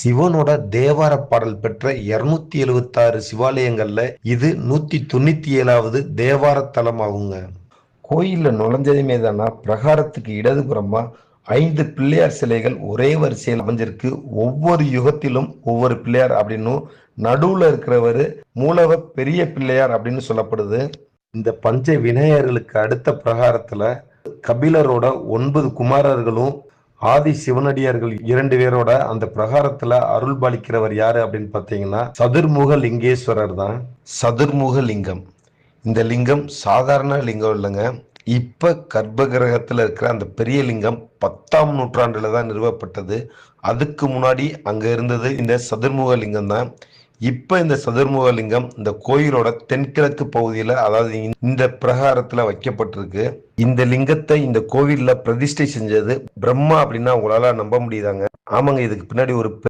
சிவனோட தேவார பாடல் பெற்ற 276 சிவாலயங்கள்ல இது 197வது தேவார தலம் ஆகுங்க. கோயில்ல நுழைஞ்சதுமே தானா பிரகாரத்துக்கு இடதுபுறமா 5 பிள்ளையார் சிலைகள் ஒரே வரிசையில் அமைஞ்சிருக்கு. ஒவ்வொரு யுகத்திலும் ஒவ்வொரு பிள்ளையார் அப்படின்னும், நடுவுல இருக்கிறவரு மூலவர் பெரிய பிள்ளையார் அப்படின்னு சொல்லப்படுது. இந்த பஞ்ச விநாயகர்களுக்கு அடுத்த பிரகாரத்துல கபிலரோட 9 குமாரர்களும் ஆதி சிவனடியார்கள் 2 பேரோட அந்த பிரகாரத்துல அருள் பாலிக்கிறவர் யாரு அப்படின்னு பாத்தீங்கன்னா சதுர்முக லிங்கேஸ்வரர் தான். சதுர்முக லிங்கம், இந்த லிங்கம் சாதாரண லிங்கம் இல்லைங்க. இப்ப கர்ப்ப கிரகத்துல இருக்கிற அந்த பெரிய லிங்கம் 10ஆம் நூற்றாண்டுல தான் நிறுவப்பட்டது. அதுக்கு முன்னாடி அங்க இருந்தது இந்த சதுர்முக லிங்கம் தான். இப்ப இந்த சதுர்முக லிங்கம் இந்த கோயிலோட தென்கிழக்கு பகுதியில, அதாவது இந்த பிரகாரத்துல வைக்கப்பட்டிருக்கு. இந்த லிங்கத்தை இந்த கோவில்ல பிரதிஷ்டை செஞ்சது பிரம்மா அப்படின்னா உங்களால நம்ப முடியுதாங்க? ஆமாங்க, இதுக்கு பின்னாடி ஒரு